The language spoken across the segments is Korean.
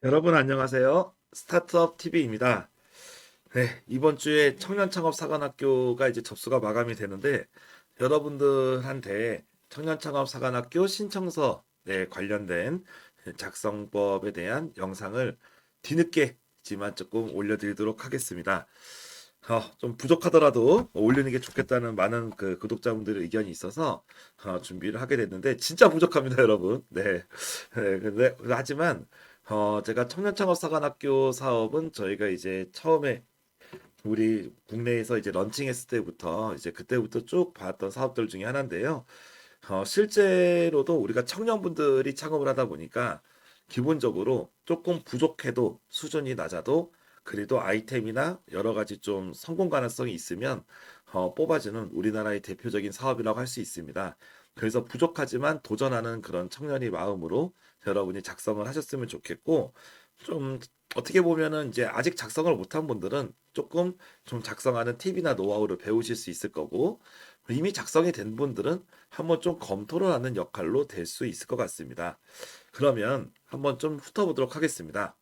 여러분 안녕하세요. 스타트업 TV입니다. 네, 이번 주에 청년창업사관학교가 이제 접수가 마감이 되는데 여러분들한테 청년창업사관학교 신청서 관련된 작성법에 대한 영상을 뒤늦게지만 조금 올려드리도록 하겠습니다. 좀 부족하더라도 올리는 게 좋겠다는 많은 그 구독자분들의 의견이 있어서 준비를 하게 됐는데 진짜 부족합니다, 여러분. 네. 근데 하지만 제가 청년창업사관학교 사업은 저희가 이제 처음에 우리 국내에서 이제 런칭했을 때부터 이제 그때부터 쭉 봤던 사업들 중에 하나인데요. 실제로도 우리가 청년분들이 창업을 하다 보니까 기본적으로 조금 부족해도 수준이 낮아도 그래도 아이템이나 여러 가지 좀 성공 가능성이 있으면 뽑아주는 우리나라의 대표적인 사업이라고 할 수 있습니다. 그래서 부족하지만 도전하는 그런 청년의 마음으로 여러분이 작성을 하셨으면 좋겠고 좀 어떻게 보면은 이제 아직 작성을 못한 분들은 조금 좀 작성하는 팁이나 노하우를 배우실 수 있을 거고 이미 작성이 된 분들은 한번 좀 검토를 하는 역할로 될 수 있을 것 같습니다. 그러면 한번 좀 훑어보도록 하겠습니다.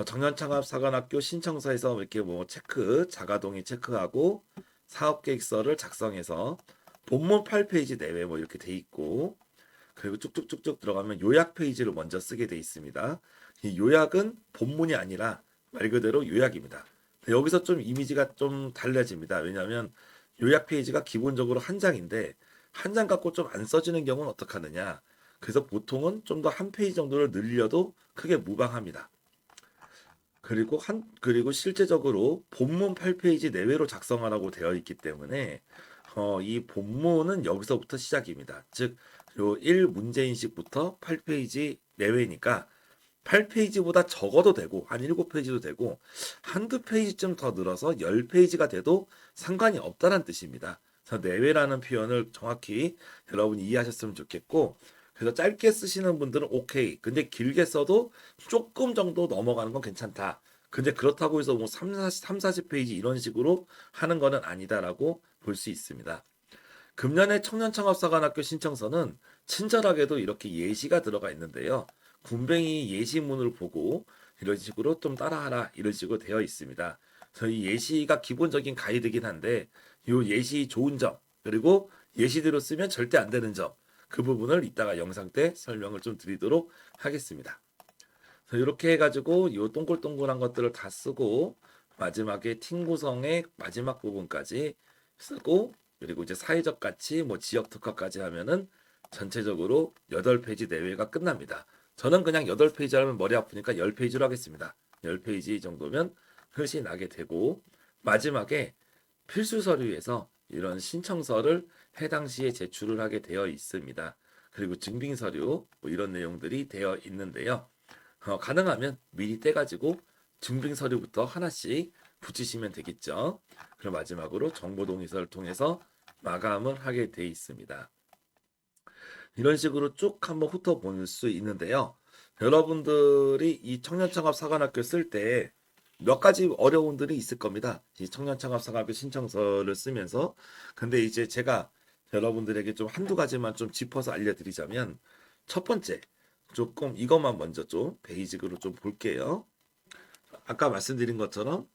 청년창업사관학교 신청서에서 이렇게 뭐 체크, 자가동의 체크하고 사업계획서를 작성해서 본문 8페이지 내외 뭐 이렇게 돼 있고 그리고 쭉쭉쭉쭉 들어가면 요약 페이지를 먼저 쓰게 돼 있습니다. 이 요약은 본문이 아니라 말 그대로 요약입니다. 여기서 좀 이미지가 좀 달라집니다. 왜냐하면 요약 페이지가 기본적으로 한 장인데 한 장 갖고 좀 안 써지는 경우는 어떻게 하느냐. 그래서 보통은 좀 더 한 페이지 정도를 늘려도 크게 무방합니다. 그리고 실제적으로 본문 8페이지 내외로 작성하라고 되어 있기 때문에 이 본문은 여기서부터 시작입니다. 즉, 요 1문제인식부터 8페이지 내외니까 8페이지보다 적어도 되고 한 7페이지도 되고 한두 페이지쯤 더 늘어서 10페이지가 돼도 상관이 없다는 뜻입니다. 그래서 내외라는 표현을 정확히 여러분이 이해하셨으면 좋겠고 그래서 짧게 쓰시는 분들은 오케이. 근데 길게 써도 조금 정도 넘어가는 건 괜찮다. 근데 그렇다고 해서 뭐 3, 40페이지 이런 식으로 하는 거는 아니다라고 볼 수 있습니다. 금년에 청년창업사관학교 신청서는 친절하게도 이렇게 예시가 들어가 있는데요. 군뱅이 예시문을 보고 이런 식으로 좀 따라하라 이런 식으로 되어 있습니다. 저희 예시가 기본적인 가이드긴 한데 이 예시 좋은 점 그리고 예시대로 쓰면 절대 안 되는 점 그 부분을 이따가 영상 때 설명을 좀 드리도록 하겠습니다. 이렇게 해가지고 이 동글동글한 것들을 다 쓰고 마지막에 팀 구성의 마지막 부분까지 쓰고 그리고 이제 사회적 가치 뭐 지역 특화까지 하면은 전체적으로 8페이지 내외가 끝납니다. 저는 그냥 8페이지 하면 머리 아프니까 10페이지로 하겠습니다. 10페이지 정도면 훨씬 나게 되고 마지막에 필수 서류에서 이런 신청서를 해당 시에 제출을 하게 되어 있습니다. 그리고 증빙 서류 뭐 이런 내용들이 되어 있는데요. 가능하면 미리 떼가지고 증빙 서류부터 하나씩 붙이시면 되겠죠. 그럼 마지막으로 정보 동의서를 통해서 마감을 하게 돼 있습니다. 이런 식으로 쭉 한번 훑어볼 수 있는데요. 여러분들이 이 청년창업사관학교 쓸 때 몇 가지 어려움들이 있을 겁니다. 이 청년창업사관학교 신청서를 쓰면서. 근데 이제 제가 여러분들에게 좀 한두 가지만 좀 짚어서 알려드리자면 첫 번째, 조금 이것만 먼저 좀 베이직으로 좀 볼게요. 아까 말씀드린 것처럼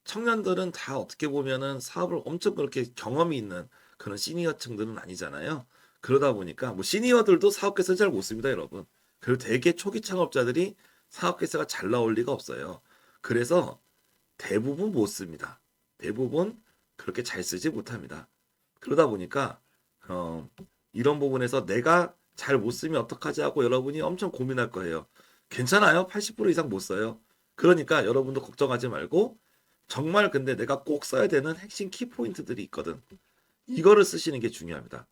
청년들은 다 어떻게 보면은 사업을 엄청 그렇게 경험이 있는 그런 시니어층들은 아니잖아요. 그러다 보니까 뭐 시니어들도 사업계획서 잘 못 씁니다, 여러분. 그리고 되게 초기 창업자들이 사업계획서가 잘 나올 리가 없어요. 그래서 대부분 못 씁니다. 대부분 그렇게 잘 쓰지 못합니다. 그러다 보니까 어, 이런 부분에서 내가 잘 못 쓰면 어떡하지 하고 여러분이 엄청 고민할 거예요. 괜찮아요. 80% 이상 못 써요. 그러니까 여러분도 걱정하지 말고 정말 근데 내가 꼭 써야 되는 핵심 키포인트들이 있거든. 이거를 쓰시는 게 중요합니다.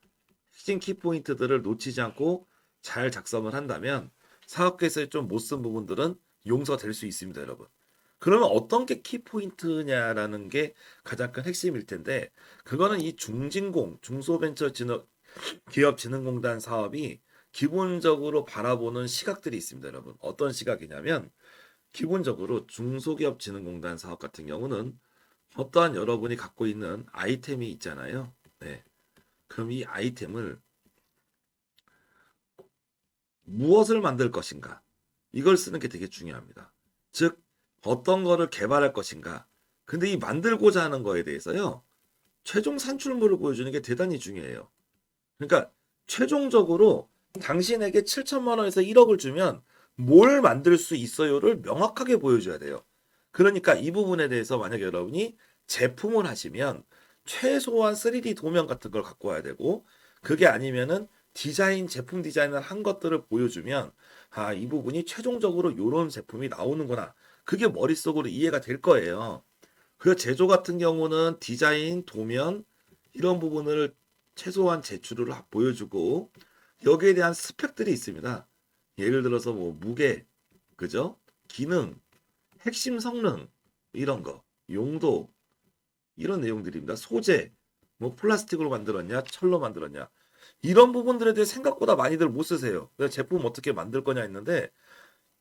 핵심 키포인트들을 놓치지 않고 잘 작성을 한다면 사업계에서 좀 못 쓴 부분들은 용서될 수 있습니다, 여러분. 그러면 어떤 게 키포인트냐라는 게 가장 큰 핵심일 텐데 그거는 이 중소벤처기업진흥공단 사업이 기본적으로 바라보는 시각들이 있습니다, 여러분. 어떤 시각이냐면 기본적으로 중소기업진흥공단 사업 같은 경우는 어떠한 여러분이 갖고 있는 아이템이 있잖아요. 네. 그럼 이 아이템을 무엇을 만들 것인가? 이걸 쓰는 게 되게 중요합니다. 즉 어떤 거를 개발할 것인가. 근데 이 만들고자 하는 거에 대해서요. 최종 산출물을 보여주는 게 대단히 중요해요. 그러니까 최종적으로 당신에게 7천만 원에서 1억을 주면 뭘 만들 수 있어요를 명확하게 보여줘야 돼요. 그러니까 이 부분에 대해서 만약에 여러분이 제품을 하시면 최소한 3D 도면 같은 걸 갖고 와야 되고 그게 아니면은 디자인, 제품 디자인을 한 것들을 보여주면 아, 이 부분이 최종적으로 이런 제품이 나오는구나. 그게 머릿속으로 이해가 될 거예요. 그 제조 같은 경우는 디자인, 도면 이런 부분을 최소한 제출을 보여주고 여기에 대한 스펙들이 있습니다. 예를 들어서 뭐 무게, 그죠? 기능, 핵심 성능 이런 거, 용도 이런 내용들입니다. 소재, 뭐 플라스틱으로 만들었냐, 철로 만들었냐 이런 부분들에 대해 생각보다 많이들 못 쓰세요. 그래서 제품 어떻게 만들 거냐 했는데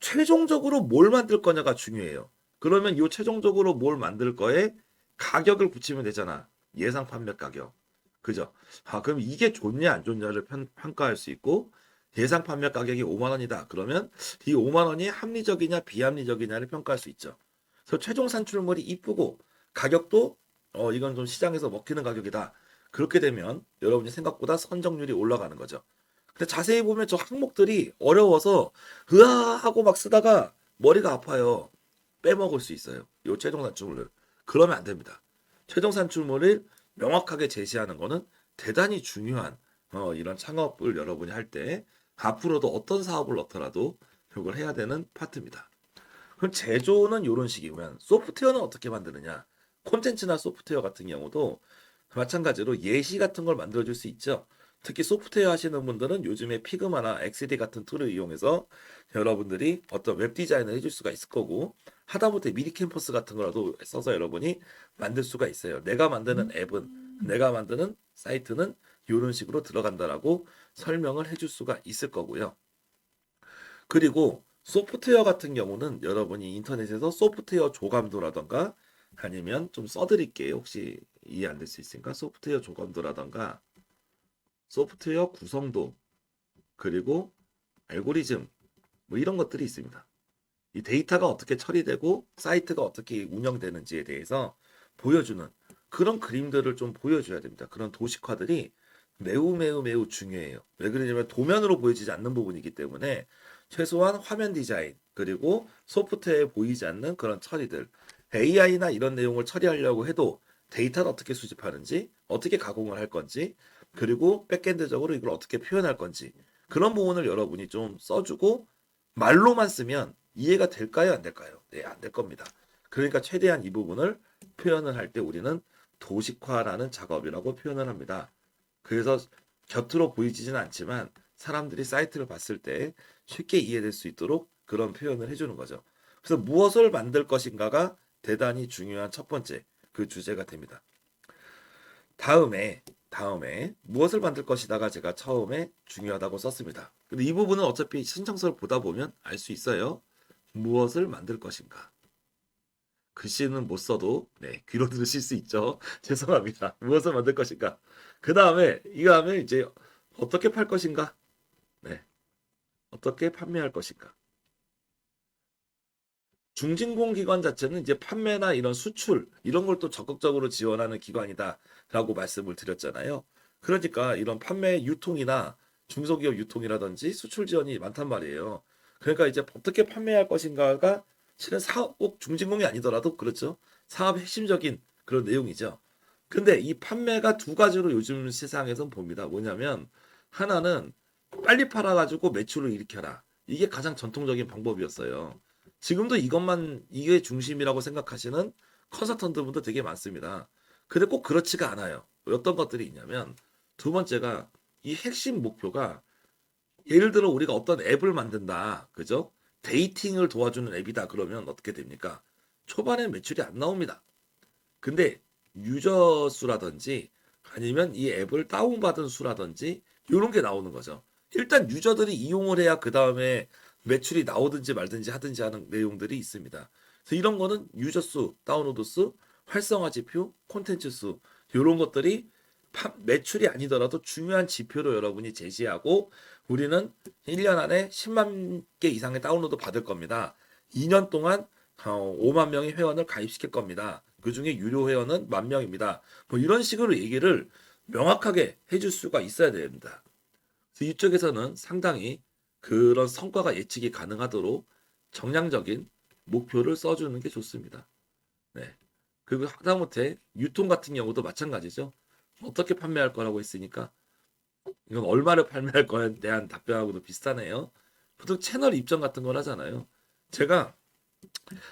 최종적으로 뭘 만들 거냐가 중요해요. 그러면 이 최종적으로 뭘 만들 거에 가격을 붙이면 되잖아. 예상 판매 가격. 그죠? 아, 그럼 이게 좋냐 안 좋냐를 평가할 수 있고 예상 판매 가격이 5만 원이다. 그러면 이 5만 원이 합리적이냐 비합리적이냐를 평가할 수 있죠. 그래서 최종 산출물이 이쁘고 가격도 이건 좀 시장에서 먹히는 가격이다. 그렇게 되면 여러분이 생각보다 선정률이 올라가는 거죠. 근데 자세히 보면 저 항목들이 어려워서 으아 하고 막 쓰다가 머리가 아파요. 빼먹을 수 있어요. 요 최종 산출물을. 그러면 안 됩니다. 최종 산출물을 명확하게 제시하는 거는 대단히 중요한 이런 창업을 여러분이 할 때 앞으로도 어떤 사업을 넣더라도 이걸 해야 되는 파트입니다. 그럼 제조는 이런 식이면 소프트웨어는 어떻게 만드느냐? 콘텐츠나 소프트웨어 같은 경우도 마찬가지로 예시 같은 걸 만들어줄 수 있죠. 특히 소프트웨어 하시는 분들은 요즘에 피그마나 XD 같은 툴을 이용해서 여러분들이 어떤 웹 디자인을 해줄 수가 있을 거고 하다못해 미니 캠퍼스 같은 거라도 써서 여러분이 만들 수가 있어요. 내가 만드는 앱은 내가 만드는 사이트는 이런 식으로 들어간다라고 설명을 해줄 수가 있을 거고요. 그리고 소프트웨어 같은 경우는 여러분이 인터넷에서 소프트웨어 조감도라던가 아니면 좀 써드릴게요. 혹시 이해 안 될 수 있으니까 소프트웨어 조감도라던가 소프트웨어 구성도 그리고 알고리즘 뭐 이런 것들이 있습니다. 이 데이터가 어떻게 처리되고 사이트가 어떻게 운영되는지에 대해서 보여주는 그런 그림들을 좀 보여줘야 됩니다. 그런 도식화들이 매우 매우 매우 중요해요. 왜 그러냐면 도면으로 보여지지 않는 부분이기 때문에 최소한 화면 디자인 그리고 소프트웨어에 보이지 않는 그런 처리들 AI나 이런 내용을 처리하려고 해도 데이터를 어떻게 수집하는지 어떻게 가공을 할 건지 그리고 백엔드적으로 이걸 어떻게 표현할 건지 그런 부분을 여러분이 좀 써주고 말로만 쓰면 이해가 될까요? 안 될까요? 네, 안 될 겁니다. 그러니까 최대한 이 부분을 표현을 할 때 우리는 도식화라는 작업이라고 표현을 합니다. 그래서 겉으로 보이지는 않지만 사람들이 사이트를 봤을 때 쉽게 이해될 수 있도록 그런 표현을 해주는 거죠. 그래서 무엇을 만들 것인가가 대단히 중요한 첫 번째 그 주제가 됩니다. 다음에 무엇을 만들 것이다가 제가 처음에 중요하다고 썼습니다. 근데 이 부분은 어차피 신청서를 보다 보면 알 수 있어요. 무엇을 만들 것인가. 글씨는 못 써도 네, 귀로 들으실 수 있죠. 죄송합니다. 무엇을 만들 것인가. 그 다음에 이거 하면 이제 어떻게 팔 것인가. 네, 어떻게 판매할 것인가. 중진공 기관 자체는 이제 판매나 이런 수출 이런 걸 또 적극적으로 지원하는 기관이다라고 말씀을 드렸잖아요. 그러니까 이런 판매 유통이나 중소기업 유통이라든지 수출 지원이 많단 말이에요. 그러니까 이제 어떻게 판매할 것인가가 실은 사업 꼭 중진공이 아니더라도 그렇죠. 사업 핵심적인 그런 내용이죠. 근데 이 판매가 두 가지로 요즘 세상에선 봅니다. 뭐냐면 하나는 빨리 팔아가지고 매출을 일으켜라. 이게 가장 전통적인 방법이었어요. 지금도 이것만 이게 중심이라고 생각하시는 컨설턴트 분도 되게 많습니다. 근데 꼭 그렇지가 않아요. 어떤 것들이 있냐면 두 번째가 이 핵심 목표가 예를 들어 우리가 어떤 앱을 만든다. 그죠? 데이팅을 도와주는 앱이다. 그러면 어떻게 됩니까? 초반에 매출이 안 나옵니다. 근데 유저 수라든지 아니면 이 앱을 다운받은 수라든지 이런 게 나오는 거죠. 일단 유저들이 이용을 해야 그 다음에 매출이 나오든지 말든지 하든지 하는 내용들이 있습니다. 그래서 이런 거는 유저 수, 다운로드 수, 활성화 지표, 콘텐츠 수 이런 것들이 매출이 아니더라도 중요한 지표로 여러분이 제시하고 우리는 1년 안에 10만 개 이상의 다운로드 받을 겁니다. 2년 동안 5만 명의 회원을 가입시킬 겁니다. 그중에 유료 회원은 10,000명입니다. 뭐 이런 식으로 얘기를 명확하게 해줄 수가 있어야 됩니다. 그래서 이쪽에서는 상당히 그런 성과가 예측이 가능하도록 정량적인 목표를 써주는 게 좋습니다. 네. 그리고 하다못해 유통 같은 경우도 마찬가지죠. 어떻게 판매할 거라고 했으니까 이건 얼마를 판매할 거에 대한 답변하고도 비슷하네요. 보통 채널 입점 같은 걸 하잖아요. 제가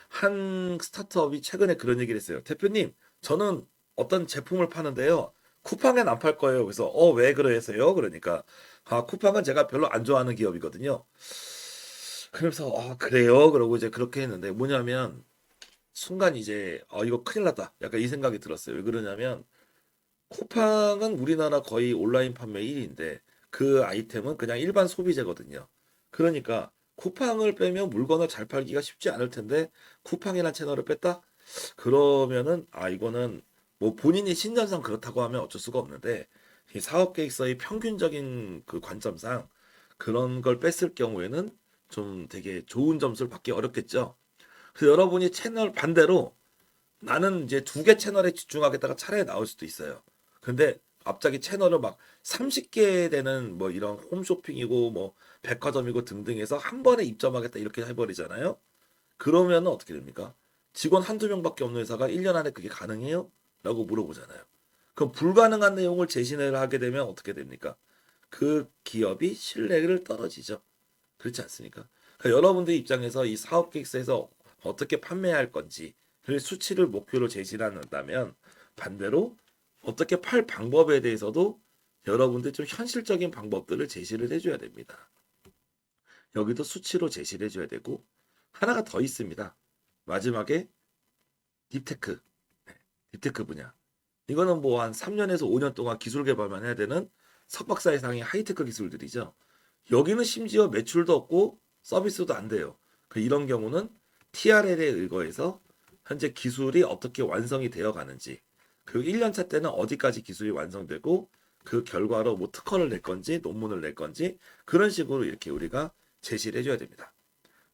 한 스타트업이 최근에 그런 얘기를 했어요. 대표님, 저는 어떤 제품을 파는데요. 쿠팡엔 안 팔 거예요. 그래서 왜 그러세요? 그러니까 쿠팡은 제가 별로 안 좋아하는 기업이거든요. 그래서 그래요? 그러고 이제 그렇게 했는데 뭐냐면 순간 이제 이거 큰일 났다. 약간 이 생각이 들었어요. 왜 그러냐면 쿠팡은 우리나라 거의 온라인 판매 1위인데 그 아이템은 그냥 일반 소비재거든요. 그러니까 쿠팡을 빼면 물건을 잘 팔기가 쉽지 않을 텐데 쿠팡이라는 채널을 뺐다? 그러면은 이거는 뭐 본인이 신념상 그렇다고 하면 어쩔 수가 없는데 이 사업 계획서의 평균적인 그 관점상 그런 걸 뺐을 경우에는 좀 되게 좋은 점수를 받기 어렵겠죠. 그래서 여러분이 채널 반대로 나는 이제 두 개 채널에 집중하겠다가 차라리 나올 수도 있어요. 근데 갑자기 채널을 막 30개 되는 뭐 이런 홈쇼핑이고 뭐 백화점이고 등등해서 한 번에 입점하겠다 이렇게 해버리잖아요. 그러면 어떻게 됩니까? 직원 한두 명밖에 없는 회사가 1년 안에 그게 가능해요? 라고 물어보잖아요. 그럼 불가능한 내용을 제시를 하게 되면 어떻게 됩니까? 그 기업이 신뢰를 떨어지죠. 그렇지 않습니까? 그러니까 여러분들 입장에서 이 사업 계획서에서 어떻게 판매할 건지 그 수치를 목표로 제시를 한다면 반대로 어떻게 팔 방법에 대해서도 여러분들 좀 현실적인 방법들을 제시를 해줘야 됩니다. 여기도 수치로 제시를 해줘야 되고 하나가 더 있습니다. 마지막에 딥테크, 네, 딥테크 분야. 이거는 뭐 한 3년에서 5년 동안 기술 개발만 해야 되는 석박사 이상의 하이테크 기술들이죠. 여기는 심지어 매출도 없고 서비스도 안 돼요. 이런 경우는 TRL에 의거해서 현재 기술이 어떻게 완성이 되어 가는지, 그리고 1년차 때는 어디까지 기술이 완성되고 그 결과로 뭐 특허를 낼 건지 논문을 낼 건지 그런 식으로 이렇게 우리가 제시를 해줘야 됩니다.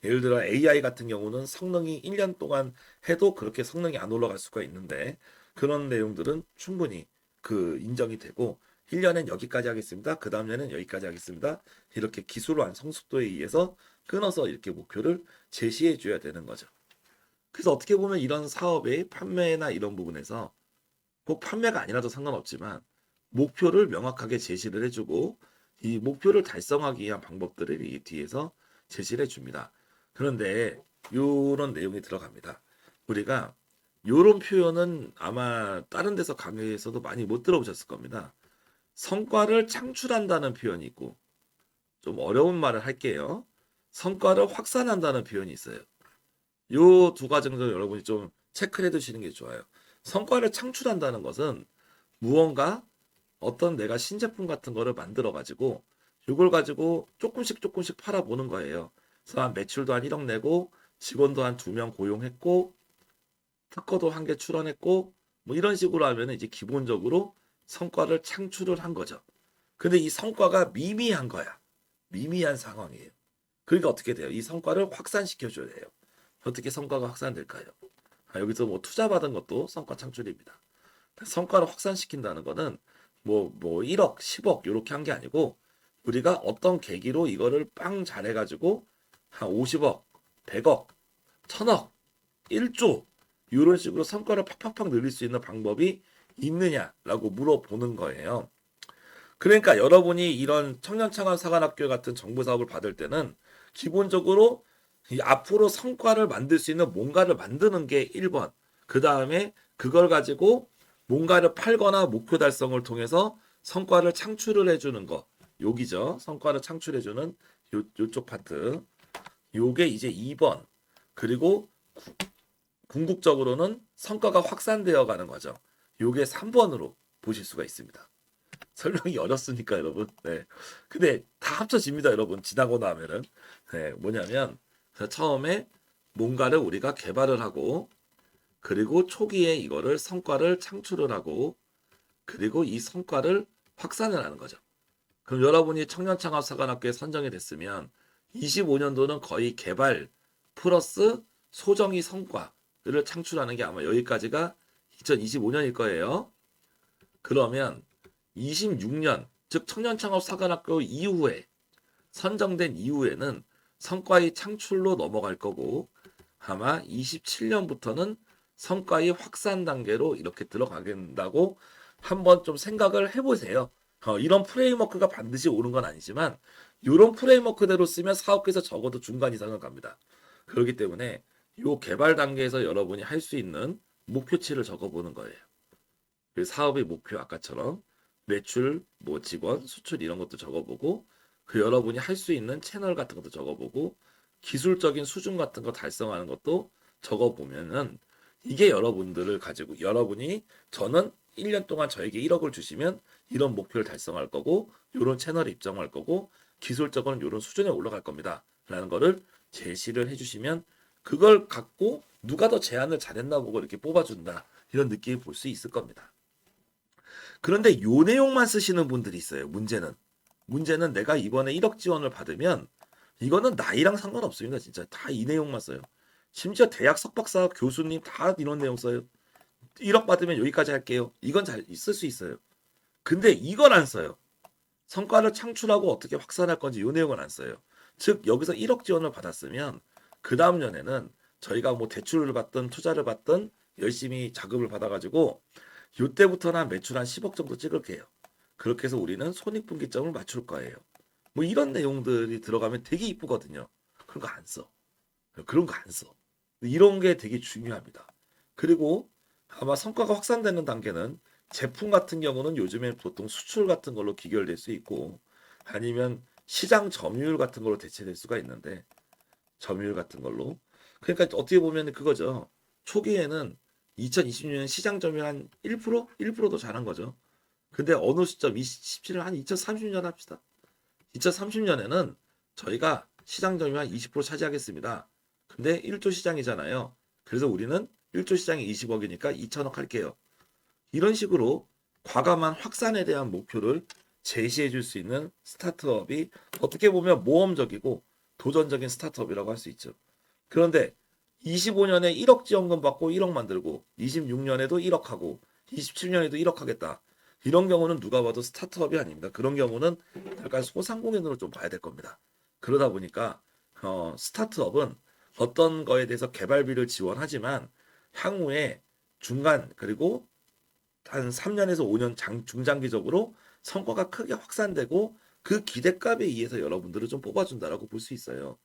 예를 들어 AI 같은 경우는 성능이 1년 동안 해도 그렇게 성능이 안 올라갈 수가 있는데 그런 내용들은 충분히 그 인정이 되고 1년엔 여기까지 하겠습니다. 그 다음에는 여기까지 하겠습니다. 이렇게 기술 완성 속도에 의해서 끊어서 이렇게 목표를 제시해 줘야 되는 거죠. 그래서 어떻게 보면 이런 사업의 판매나 이런 부분에서 꼭 판매가 아니라도 상관없지만 목표를 명확하게 제시를 해주고 이 목표를 달성하기 위한 방법들을 이 뒤에서 제시를 해줍니다. 그런데 이런 내용이 들어갑니다. 우리가 이런 표현은 아마 다른 데서 강의에서도 많이 못 들어보셨을 겁니다. 성과를 창출한다는 표현이 있고 좀 어려운 말을 할게요. 성과를 확산한다는 표현이 있어요. 요 두 가지 정도 여러분이 좀 체크를 해두시는 게 좋아요. 성과를 창출한다는 것은 무언가 어떤 내가 신제품 같은 거를 만들어 가지고 이걸 가지고 조금씩 조금씩 팔아보는 거예요. 그래서 한 매출도 한 1억 내고 직원도 한 2명 고용했고 특허도 한 개 출원했고 뭐 이런 식으로 하면 이제 기본적으로 성과를 창출을 한 거죠. 근데 이 성과가 미미한 거야. 미미한 상황이에요. 그러니까 어떻게 돼요? 이 성과를 확산시켜 줘야 돼요. 어떻게 성과가 확산될까요? 여기서 뭐 투자 받은 것도 성과 창출입니다. 성과를 확산시킨다는 거는 뭐 1억, 10억 이렇게 한 게 아니고 우리가 어떤 계기로 이거를 빵 잘해가지고 한 50억, 100억, 1000억, 1조 이런 식으로 성과를 팍팍팍 늘릴 수 있는 방법이 있느냐라고 물어보는 거예요. 그러니까 여러분이 이런 청년창업사관학교 같은 정부 사업을 받을 때는 기본적으로 이 앞으로 성과를 만들 수 있는 뭔가를 만드는 게 1번. 그 다음에 그걸 가지고 뭔가를 팔거나 목표 달성을 통해서 성과를 창출을 해주는 거. 여기죠. 성과를 창출해주는 요쪽 파트. 요게 이제 2번. 그리고 궁극적으로는 성과가 확산되어 가는 거죠. 요게 3번으로 보실 수가 있습니다. 설명이 어렵습니까, 여러분? 네. 근데 다 합쳐집니다, 여러분. 지나고 나면은. 네, 뭐냐면, 처음에 뭔가를 우리가 개발을 하고, 그리고 초기에 이거를 성과를 창출을 하고, 그리고 이 성과를 확산을 하는 거죠. 그럼 여러분이 청년창업사관학교에 선정이 됐으면 25년도는 거의 개발 플러스 소정의 성과를 창출하는 게 아마 여기까지가 2025년일 거예요. 그러면 26년, 즉 청년창업사관학교 이후에 선정된 이후에는 성과의 창출로 넘어갈 거고 아마 27년부터는 성과의 확산 단계로 이렇게 들어가게 된다고 한번 좀 생각을 해보세요. 이런 프레임워크가 반드시 오는 건 아니지만 이런 프레임워크대로 쓰면 사업계에서 적어도 중간 이상은 갑니다. 그렇기 때문에 이 개발 단계에서 여러분이 할 수 있는 목표치를 적어보는 거예요. 그 사업의 목표 아까처럼 매출, 뭐 직원, 수출 이런 것도 적어보고 그 여러분이 할 수 있는 채널 같은 것도 적어보고 기술적인 수준 같은 거 달성하는 것도 적어보면은 이게 여러분들을 가지고 여러분이 저는 1년 동안 저에게 1억을 주시면 이런 목표를 달성할 거고 이런 채널에 입점할 거고 기술적으로는 이런 수준에 올라갈 겁니다. 라는 거를 제시를 해주시면 그걸 갖고 누가 더 제안을 잘했나 보고 이렇게 뽑아준다. 이런 느낌을 볼 수 있을 겁니다. 그런데 요 내용만 쓰시는 분들이 있어요. 문제는 내가 이번에 1억 지원을 받으면 이거는 나이랑 상관없습니다. 진짜 다 이 내용만 써요. 심지어 대학 석박사 교수님 다 이런 내용 써요. 1억 받으면 여기까지 할게요. 이건 잘 쓸 수 있어요. 근데 이걸 안 써요. 성과를 창출하고 어떻게 확산할 건지 이 내용은 안 써요. 즉 여기서 1억 지원을 받았으면 그 다음 년에는 저희가 뭐 대출을 받든 투자를 받든 열심히 자금을 받아가지고 이때부터는 매출 한 10억 정도 찍을게요. 그렇게 해서 우리는 손익분기점을 맞출 거예요. 뭐 이런 내용들이 들어가면 되게 이쁘거든요. 그런 거 안 써. 그런 거 안 써. 이런 게 되게 중요합니다. 그리고 아마 성과가 확산되는 단계는 제품 같은 경우는 요즘에 보통 수출 같은 걸로 기결될 수 있고 아니면 시장 점유율 같은 걸로 대체될 수가 있는데 점유율 같은 걸로 그러니까 어떻게 보면 그거죠. 초기에는 2020년 시장 점유율 한 1%? 1%도 잘한 거죠. 근데 어느 시점 27년 한 2030년 합시다. 2030년에는 저희가 시장 점유율 한 20% 차지하겠습니다. 근데 1조 시장이잖아요. 그래서 우리는 1조 시장이 20억이니까 2천억 할게요. 이런 식으로 과감한 확산에 대한 목표를 제시해 줄 수 있는 스타트업이 어떻게 보면 모험적이고 도전적인 스타트업이라고 할 수 있죠. 그런데 25년에 1억 지원금 받고 1억 만들고 26년에도 1억 하고 27년에도 1억 하겠다. 이런 경우는 누가 봐도 스타트업이 아닙니다. 그런 경우는 약간 소상공인으로 좀 봐야 될 겁니다. 그러다 보니까 스타트업은 어떤 거에 대해서 개발비를 지원하지만 향후에 중간 그리고 한 3년에서 5년 중장기적으로 성과가 크게 확산되고 그 기대값에 의해서 여러분들을 좀 뽑아준다라고 볼 수 있어요.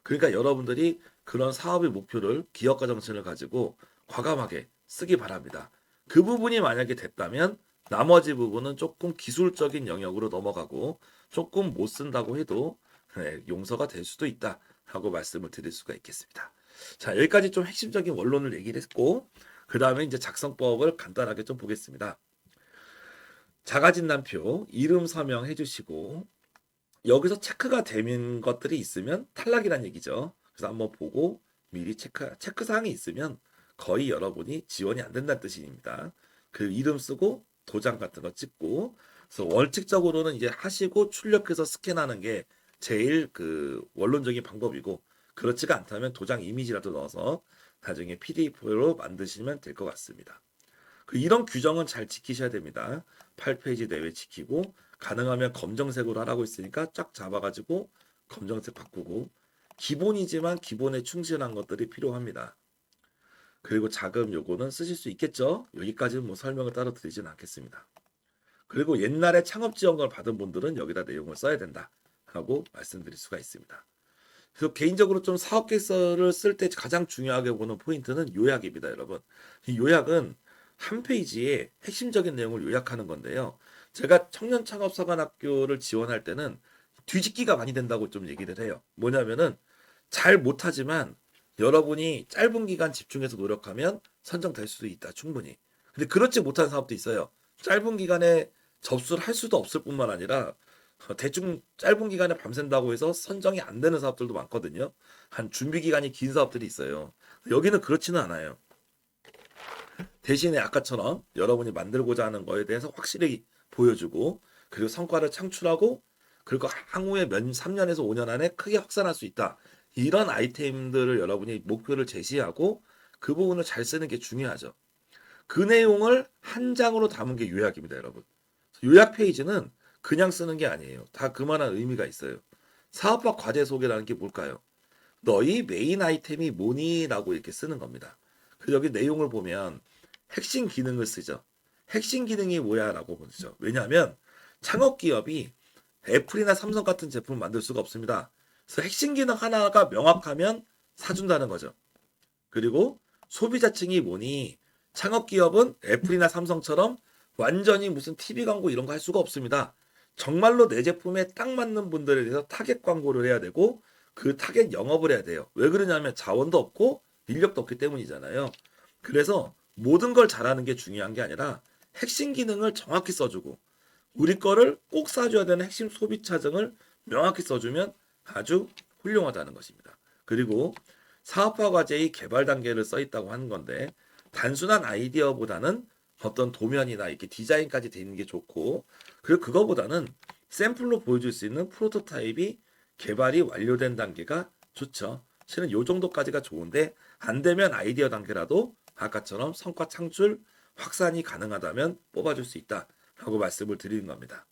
그러니까 여러분들이 그런 사업의 목표를 기업가 정신을 가지고 과감하게 쓰기 바랍니다. 그 부분이 만약에 됐다면 나머지 부분은 조금 기술적인 영역으로 넘어가고 조금 못 쓴다고 해도 용서가 될 수도 있다라고 말씀을 드릴 수가 있겠습니다. 자, 여기까지 좀 핵심적인 원론을 얘기를 했고 그 다음에 이제 작성법을 간단하게 좀 보겠습니다. 자가진단표 이름 서명해 주시고 여기서 체크가 되는 것들이 있으면 탈락이란 얘기죠. 그래서 한번 보고 미리 체크 사항이 있으면 거의 여러분이 지원이 안 된다는 뜻입니다. 그 이름 쓰고 도장 같은 거 찍고 그래서 원칙적으로는 이제 하시고 출력해서 스캔하는 게 제일 그 원론적인 방법이고 그렇지가 않다면 도장 이미지라도 넣어서 나중에 PDF로 만드시면 될 것 같습니다. 이런 규정은 잘 지키셔야 됩니다. 8페이지 내외 지키고 가능하면 검정색으로 하라고 했으니까 쫙 잡아가지고 검정색 바꾸고 기본이지만 기본에 충실한 것들이 필요합니다. 그리고 자금 요거는 쓰실 수 있겠죠? 여기까지는 뭐 설명을 따로 드리진 않겠습니다. 그리고 옛날에 창업지원금을 받은 분들은 여기다 내용을 써야 된다 하고 말씀드릴 수가 있습니다. 그래서 개인적으로 좀 사업계획서를 쓸 때 가장 중요하게 보는 포인트는 요약입니다, 여러분. 이 요약은 한 페이지에 핵심적인 내용을 요약하는 건데요. 제가 청년창업사관학교를 지원할 때는 뒤집기가 많이 된다고 좀 얘기를 해요. 뭐냐면은 잘 못하지만 여러분이 짧은 기간 집중해서 노력하면 선정될 수도 있다, 충분히. 근데 그렇지 못한 사업도 있어요. 짧은 기간에 접수를 할 수도 없을 뿐만 아니라 대충 짧은 기간에 밤샌다고 해서 선정이 안 되는 사업들도 많거든요. 한 준비 기간이 긴 사업들이 있어요. 여기는 그렇지는 않아요. 대신에 아까처럼 여러분이 만들고자 하는 거에 대해서 확실히 보여주고 그리고 성과를 창출하고 그리고 향후에 3년에서 5년 안에 크게 확산할 수 있다. 이런 아이템들을 여러분이 목표를 제시하고 그 부분을 잘 쓰는 게 중요하죠. 그 내용을 한 장으로 담은 게 요약입니다, 여러분. 요약 페이지는 그냥 쓰는 게 아니에요. 다 그만한 의미가 있어요. 사업화 과제 소개라는 게 뭘까요? 너희 메인 아이템이 뭐니? 라고 이렇게 쓰는 겁니다. 그 여기 내용을 보면 핵심 기능을 쓰죠. 핵심 기능이 뭐야? 라고 보죠. 왜냐하면 창업 기업이 애플이나 삼성 같은 제품을 만들 수가 없습니다. 그래서 핵심 기능 하나가 명확하면 사준다는 거죠. 그리고 소비자층이 뭐니? 창업 기업은 애플이나 삼성처럼 완전히 무슨 TV 광고 이런 거 할 수가 없습니다. 정말로 내 제품에 딱 맞는 분들에 대해서 타겟 광고를 해야 되고 그 타겟 영업을 해야 돼요. 왜 그러냐면 자원도 없고 인력도 없기 때문이잖아요. 그래서 모든 걸 잘하는 게 중요한 게 아니라 핵심 기능을 정확히 써주고 우리 거를 꼭 사줘야 되는 핵심 소비자층을 명확히 써주면 아주 훌륭하다는 것입니다. 그리고 사업화 과제의 개발 단계를 써 있다고 하는 건데 단순한 아이디어보다는 어떤 도면이나 이렇게 디자인까지 되는 게 좋고 그리고 그거보다는 샘플로 보여줄 수 있는 프로토타입이 개발이 완료된 단계가 좋죠. 실은 요 정도까지가 좋은데 안 되면 아이디어 단계라도 아까처럼 성과 창출 확산이 가능하다면 뽑아줄 수 있다라고 말씀을 드리는 겁니다.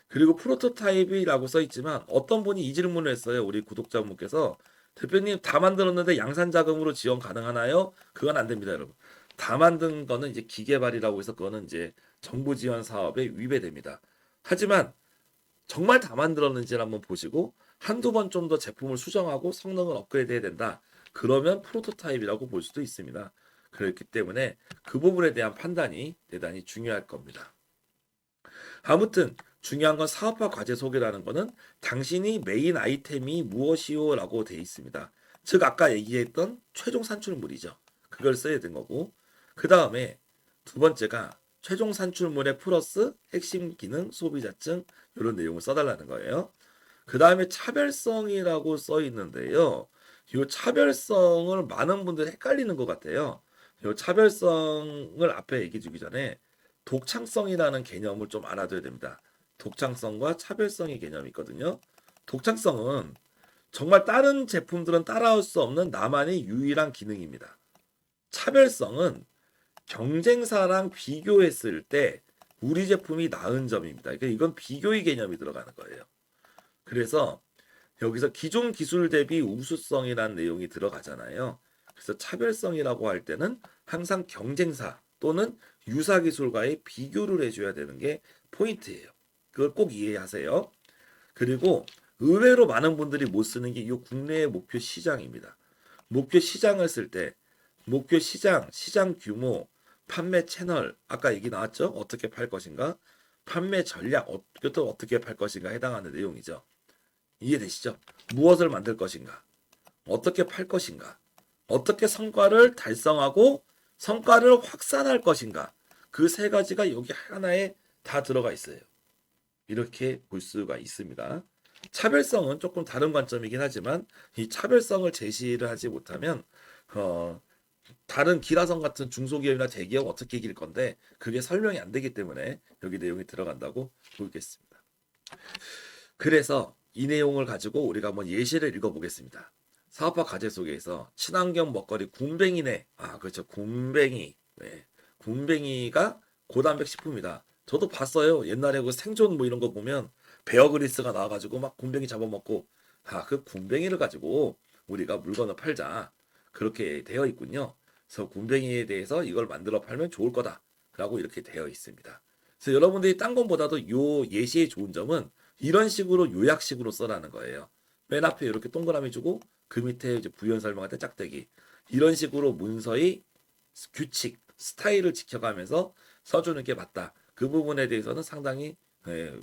그리고 프로토타입이라고 써 있지만 어떤 분이 이 질문을 했어요. 우리 구독자분께서 대표님 다 만들었는데 양산 자금으로 지원 가능하나요? 그건 안 됩니다, 여러분. 다 만든 거는 이제 기계발이라고 해서 그거는 이제 정부 지원 사업에 위배됩니다. 하지만 정말 다 만들었는지를 한번 보시고 한두 번 좀 더 제품을 수정하고 성능을 업그레이드해야 된다. 그러면 프로토타입이라고 볼 수도 있습니다. 그렇기 때문에 그 부분에 대한 판단이 대단히 중요할 겁니다. 아무튼 중요한 건 사업화 과제 소개라는 거는 당신이 메인 아이템이 무엇이요? 라고 돼 있습니다. 즉 아까 얘기했던 최종 산출물이죠. 그걸 써야 된 거고 그 다음에 두 번째가 최종 산출물의 플러스 핵심 기능 소비자층 이런 내용을 써달라는 거예요. 그 다음에 차별성이라고 써 있는데요. 이 차별성을 많은 분들이 헷갈리는 것 같아요. 이 차별성을 앞에 얘기해 주기 전에 독창성이라는 개념을 좀 알아둬야 됩니다. 독창성과 차별성의 개념이 있거든요. 독창성은 정말 다른 제품들은 따라올 수 없는 나만의 유일한 기능입니다. 차별성은 경쟁사랑 비교했을 때 우리 제품이 나은 점입니다. 그러니까 이건 비교의 개념이 들어가는 거예요. 그래서 여기서 기존 기술 대비 우수성이라는 내용이 들어가잖아요. 그래서 차별성이라고 할 때는 항상 경쟁사 또는 유사 기술과의 비교를 해줘야 되는 게 포인트예요. 그걸 꼭 이해하세요. 그리고 의외로 많은 분들이 못 쓰는 게 이 국내의 목표 시장입니다. 목표 시장을 쓸 때 목표 시장, 시장 규모, 판매 채널 아까 얘기 나왔죠? 어떻게 팔 것인가? 판매 전략, 또 어떻게 팔 것인가 해당하는 내용이죠. 이해되시죠? 무엇을 만들 것인가? 어떻게 팔 것인가? 어떻게 성과를 달성하고 성과를 확산할 것인가? 그 세 가지가 여기 하나에 다 들어가 있어요. 이렇게 볼 수가 있습니다. 차별성은 조금 다른 관점이긴 하지만 이 차별성을 제시를 하지 못하면 다른 기라성 같은 중소기업이나 대기업 어떻게 이길 건데 그게 설명이 안 되기 때문에 여기 내용이 들어간다고 보겠습니다. 그래서 이 내용을 가지고 우리가 한번 예시를 읽어보겠습니다. 사업화 과제 속에서 친환경 먹거리 굼벵이네. 아 그렇죠. 굼벵이. 네. 굼벵이가 고단백 식품이다. 저도 봤어요. 옛날에 그 생존 뭐 이런 거 보면 베어그릴스가 나와가지고 막 굼벵이 잡아먹고 그 굼벵이를 가지고 우리가 물건을 팔자. 그렇게 되어 있군요. 그래서 굼벵이에 대해서 이걸 만들어 팔면 좋을 거다라고 이렇게 되어 있습니다. 그래서 여러분들이 딴 것보다도 요 예시의 좋은 점은 이런 식으로 요약식으로 써라는 거예요. 맨 앞에 이렇게 동그라미 주고 그 밑에 이제 부연 설명할 때 짝대기 이런 식으로 문서의 규칙 스타일을 지켜가면서 써주는 게 맞다. 그 부분에 대해서는 상당히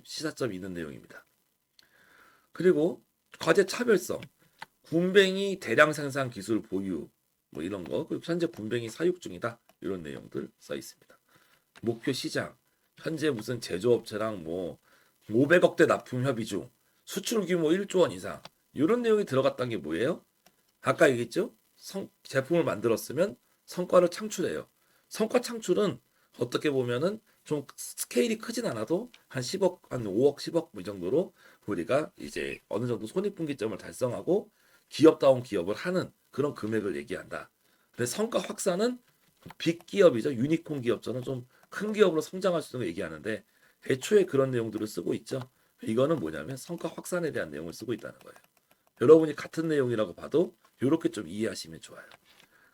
시사점이 있는 내용입니다. 그리고 과제 차별성 굼벵이 대량 생산 기술 보유 뭐 이런 거 그리고 현재 굼벵이 사육 중이다 이런 내용들 써 있습니다. 목표 시장 현재 무슨 제조업체랑 뭐 500억대 납품 협의 중 수출 규모 1조 원 이상 이런 내용이 들어갔다는 게 뭐예요? 아까 얘기했죠? 제품을 만들었으면 성과를 창출해요. 성과 창출은 어떻게 보면은 좀 스케일이 크진 않아도 한 10억, 한 5억, 10억 뭐 이 정도로 우리가 이제 어느 정도 손익분기점을 달성하고 기업다운 기업을 하는 그런 금액을 얘기한다. 근데 성과 확산은 빅 기업이죠. 유니콘 기업처럼 좀 큰 기업으로 성장할 수 있는 걸 얘기하는데 애초에 그런 내용들을 쓰고 있죠. 이거는 뭐냐면 성과 확산에 대한 내용을 쓰고 있다는 거예요. 여러분이 같은 내용이라고 봐도 이렇게 좀 이해하시면 좋아요.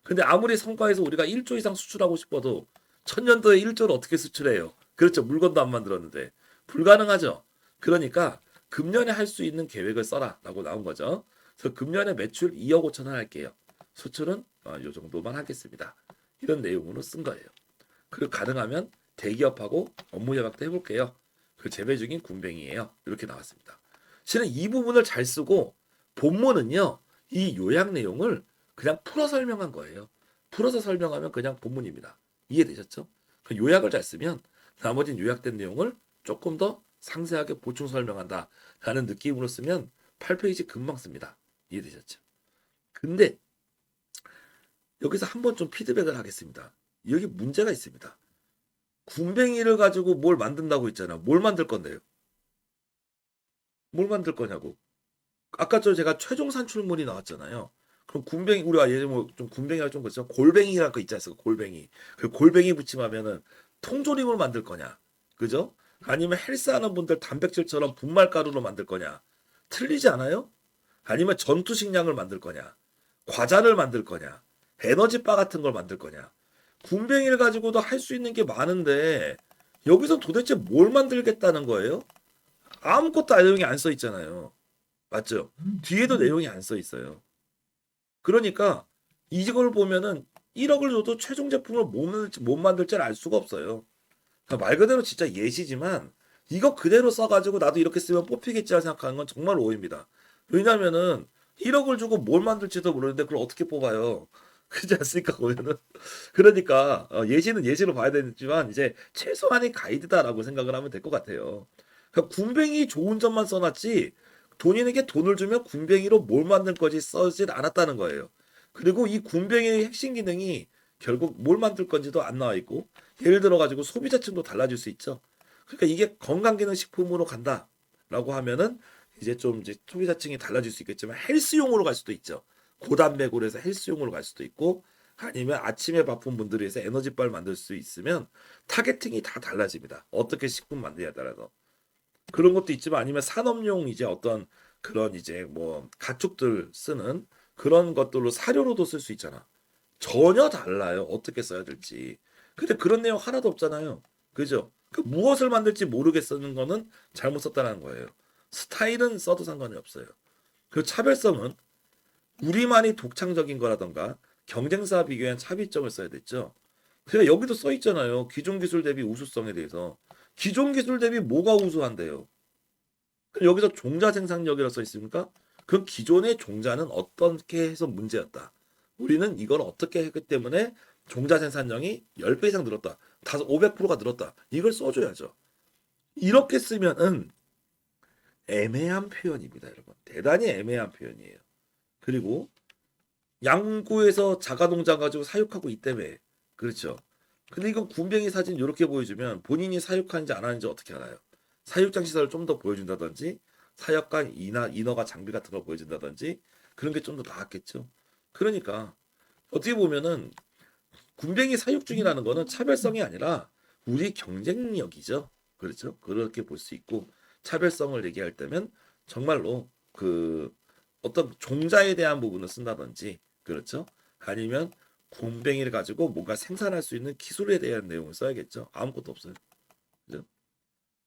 근데 아무리 성과에서 우리가 1조 이상 수출하고 싶어도 천년도에 1조를 어떻게 수출해요? 그렇죠. 물건도 안 만들었는데 불가능하죠. 그러니까 금년에 할 수 있는 계획을 써라라고 나온 거죠. 그래서 금년에 매출 2억 5천원 할게요. 수출은 이 정도만 하겠습니다. 이런 내용으로 쓴 거예요. 그리고 가능하면 대기업하고 업무 협약도 해볼게요. 그 재배 중인 군뱅이에요. 이렇게 나왔습니다. 실은 이 부분을 잘 쓰고 본문은요. 이 요약 내용을 그냥 풀어 설명한 거예요. 풀어서 설명하면 그냥 본문입니다. 이해되셨죠? 그 요약을 잘 쓰면 나머진 요약된 내용을 조금 더 상세하게 보충 설명한다 라는 느낌으로 쓰면 8페이지 금방 씁니다. 이해되셨죠? 근데 여기서 한번 좀 피드백을 하겠습니다. 여기 문제가 있습니다. 군뱅이를 가지고 뭘 만든다고 했잖아. 뭘 만들 건데요? 뭘 만들 거냐고. 아까 제가 최종 산출물이 나왔잖아요. 그럼 군뱅이 우리가 예전 뭐좀 군뱅이가 좀 그렇죠. 골뱅이라는 거 있지 않습니까? 골뱅이. 그 골뱅이 붙임하면은 통조림을 만들 거냐? 그죠? 아니면 헬스하는 분들 단백질처럼 분말 가루로 만들 거냐? 틀리지 않아요? 아니면 전투 식량을 만들 거냐? 과자를 만들 거냐? 에너지바 같은 걸 만들 거냐? 군뱅이를 가지고도 할 수 있는 게 많은데 여기서 도대체 뭘 만들겠다는 거예요? 아무것도 내용이 안 써 있잖아요. 맞죠? 뒤에도 내용이 안 써 있어요. 그러니까 이걸 보면은 1억을 줘도 최종 제품을 못 만들지 알 수가 없어요. 그러니까 말 그대로 진짜 예시지만 이거 그대로 써가지고 나도 이렇게 쓰면 뽑히겠지 생각하는 건 정말 오해입니다. 왜냐면은 1억을 주고 뭘 만들지도 모르는데 그걸 어떻게 뽑아요? 그렇지 않습니까? 보면은 그러니까 예시는 예시로 봐야 되지만 이제 최소한의 가이드다라고 생각을 하면 될 것 같아요. 그러니까 군뱅이 좋은 점만 써놨지 돈인에게 돈을 주면 군뱅이로 뭘 만들 거지 써질 않았다는 거예요. 그리고 이 군뱅이의 핵심 기능이 결국 뭘 만들 건지도 안 나와 있고 예를 들어 가지고 소비자층도 달라질 수 있죠. 그러니까 이게 건강기능식품으로 간다라고 하면은 이제 좀 이제 소비자층이 달라질 수 있겠지만 헬스용으로 갈 수도 있죠. 고단백으로 해서 헬스용으로 갈 수도 있고 아니면 아침에 바쁜 분들이 해서 에너지바를 만들 수 있으면 타겟팅이 다 달라집니다. 어떻게 식품 만드냐에 따라서. 그런 것도 있지만 아니면 산업용 이제 어떤 그런 이제 뭐 가축들 쓰는 그런 것들로 사료로도 쓸 수 있잖아. 전혀 달라요. 어떻게 써야 될지. 근데 그런 내용 하나도 없잖아요. 그죠? 그 무엇을 만들지 모르게 쓰는 거는 잘못 썼다는 거예요. 스타일은 써도 상관이 없어요. 그 차별성은 우리만이 독창적인 거라던가 경쟁사 비교한 차별점을 써야 됐죠. 그러니까 여기도 써 있잖아요. 기존 기술 대비 우수성에 대해서. 기존 기술 대비 뭐가 우수한데요? 여기서 종자 생산력이라고 써 있습니까? 그 기존의 종자는 어떻게 해서 문제였다. 우리는 이걸 어떻게 했기 때문에 종자 생산량이 10배 이상 늘었다. 500%가 늘었다. 이걸 써줘야죠. 이렇게 쓰면은 애매한 표현입니다, 여러분. 대단히 애매한 표현이에요. 그리고 양구에서 자가농장 가지고 사육하고 있다며. 그렇죠. 근데 이건 군뱅이 사진 이렇게 보여주면 본인이 사육하는지 안 하는지 어떻게 알아요? 사육장 시설을 좀 더 보여준다든지 사육관 인허가 장비 같은 걸 보여준다든지 그런 게 좀 더 나았겠죠. 그러니까 어떻게 보면은 군뱅이 사육 중이라는 거는 차별성이 아니라 우리 경쟁력이죠. 그렇죠. 그렇게 볼 수 있고 차별성을 얘기할 때면 정말로 그 어떤 종자에 대한 부분을 쓴다든지 그렇죠. 아니면 군뱅이를 가지고 뭔가 생산할 수 있는 기술에 대한 내용을 써야겠죠. 아무것도 없어요. 그죠?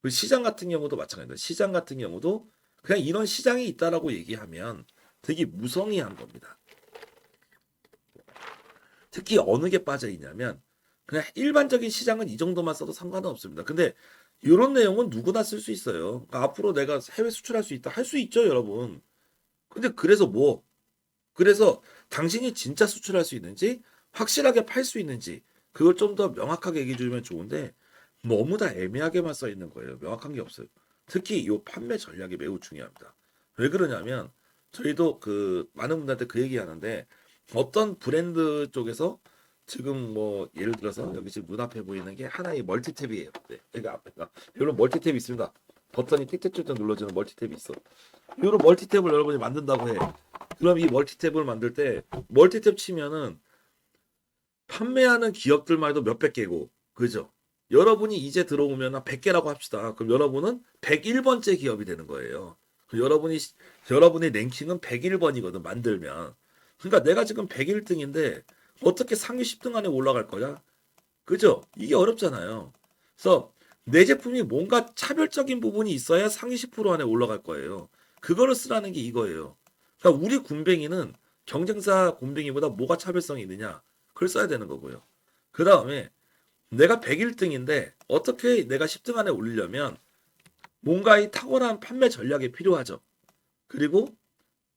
그 시장 같은 경우도 마찬가지입니다. 시장 같은 경우도 그냥 이런 시장이 있다라고 얘기하면 되게 무성의한 겁니다. 특히 어느 게 빠져 있냐면 그냥 일반적인 시장은 이 정도만 써도 상관은 없습니다. 근데 이런 내용은 누구나 쓸 수 있어요. 그러니까 앞으로 내가 해외 수출할 수 있다 할 수 있죠, 여러분. 근데 그래서 뭐 그래서 당신이 진짜 수출할 수 있는지 확실하게 팔 수 있는지 그걸 좀 더 명확하게 얘기해 주면 좋은데 너무 다 애매하게만 써 있는 거예요. 명확한 게 없어요. 특히 이 판매 전략이 매우 중요합니다. 왜 그러냐면 저희도 그 많은 분들한테 그 얘기하는데 어떤 브랜드 쪽에서 지금 뭐 예를 들어서 여기 지금 눈앞에 보이는 게 하나의 멀티탭이에요. 네, 여기 앞에가 이런 멀티탭이 있습니다. 버튼이 틱틱틱 눌러주는 멀티탭이 있어. 이런 멀티탭을 여러분이 만든다고 해. 그럼 이 멀티탭을 만들 때 멀티탭 치면은 판매하는 기업들만 해도 몇백 개고, 그죠? 여러분이 이제 들어오면 100개라고 합시다. 그럼 여러분은 101번째 기업이 되는 거예요. 그럼 여러분의 랭킹은 101번이거든, 만들면. 그러니까 내가 지금 101등인데 어떻게 상위 10등 안에 올라갈 거야? 그죠? 이게 어렵잖아요. 그래서 내 제품이 뭔가 차별적인 부분이 있어야 상위 10% 안에 올라갈 거예요. 그거를 쓰라는 게 이거예요. 그러니까 우리 굼벵이는 경쟁사 굼벵이보다 뭐가 차별성이 있느냐? 그걸 써야 되는 거고요. 그 다음에 내가 101등인데 어떻게 내가 10등 안에 올리려면 뭔가 이 탁월한 판매 전략이 필요하죠. 그리고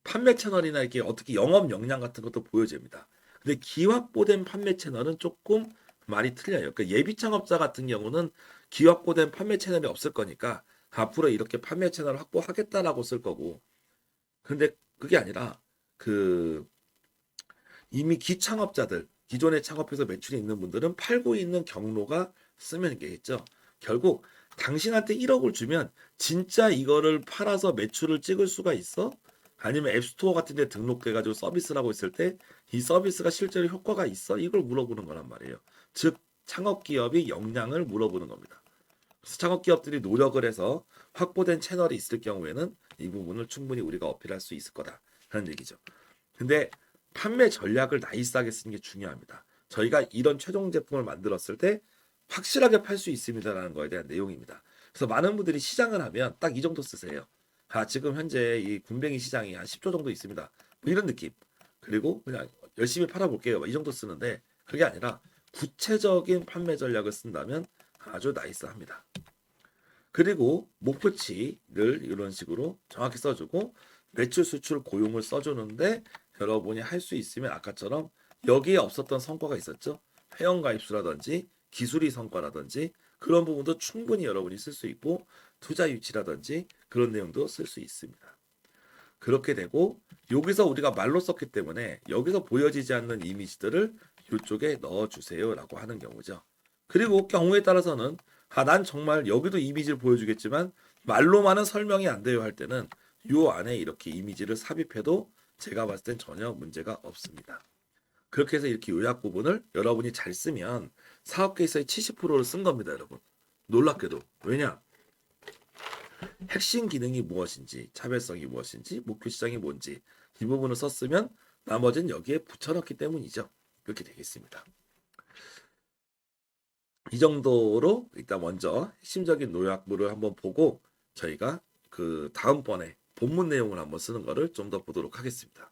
판매 채널이나 이렇게 어떻게 영업 역량 같은 것도 보여집니다. 근데 기확보된 판매 채널은 조금 말이 틀려요. 그러니까 예비 창업자 같은 경우는 기확보된 판매 채널이 없을 거니까 앞으로 이렇게 판매 채널을 확보하겠다라고 쓸 거고. 근데 그게 아니라 그 이미 기창업자들, 기존에 창업해서 매출이 있는 분들은 팔고 있는 경로가 쓰면 되겠죠. 결국 당신한테 1억을 주면 진짜 이거를 팔아서 매출을 찍을 수가 있어? 아니면 앱스토어 같은 데 등록돼가지고 서비스를 하고 있을 때 이 서비스가 실제로 효과가 있어? 이걸 물어보는 거란 말이에요. 즉, 창업기업이 역량을 물어보는 겁니다. 그래서 창업기업들이 노력을 해서 확보된 채널이 있을 경우에는 이 부분을 충분히 우리가 어필할 수 있을 거다. 라는 얘기죠. 근데 판매 전략을 나이스하게 쓰는 게 중요합니다. 저희가 이런 최종 제품을 만들었을 때 확실하게 팔 수 있습니다라는 거에 대한 내용입니다. 그래서 많은 분들이 시장을 하면 딱 이 정도 쓰세요. 아, 지금 현재 이 굼벵이 시장이 한 10조 정도 있습니다. 뭐 이런 느낌. 그리고 그냥 열심히 팔아볼게요. 이 정도 쓰는데 그게 아니라 구체적인 판매 전략을 쓴다면 아주 나이스합니다. 그리고 목표치를 이런 식으로 정확히 써주고 매출, 수출, 고용을 써주는데 여러분이 할 수 있으면 아까처럼 여기에 없었던 성과가 있었죠. 회원가입수라든지 기술이 성과라든지 그런 부분도 충분히 여러분이 쓸 수 있고 투자 유치라든지 그런 내용도 쓸 수 있습니다. 그렇게 되고 여기서 우리가 말로 썼기 때문에 여기서 보여지지 않는 이미지들을 이쪽에 넣어주세요라고 하는 경우죠. 그리고 경우에 따라서는 난 정말 여기도 이미지를 보여주겠지만 말로만은 설명이 안 돼요 할 때는 요 안에 이렇게 이미지를 삽입해도 제가 봤을 땐 전혀 문제가 없습니다. 그렇게 해서 이렇게 요약 부분을 여러분이 잘 쓰면 사업 케이스의 70%를 쓴 겁니다, 여러분. 놀랍게도. 왜냐? 핵심 기능이 무엇인지, 차별성이 무엇인지, 목표 시장이 뭔지 이 부분을 썼으면 나머지는 여기에 붙여넣기 때문이죠. 그렇게 되겠습니다. 이 정도로 일단 먼저 핵심적인 요약부를 한번 보고 저희가 그 다음번에 본문 내용을 한번 쓰는 거를 좀 더 보도록 하겠습니다.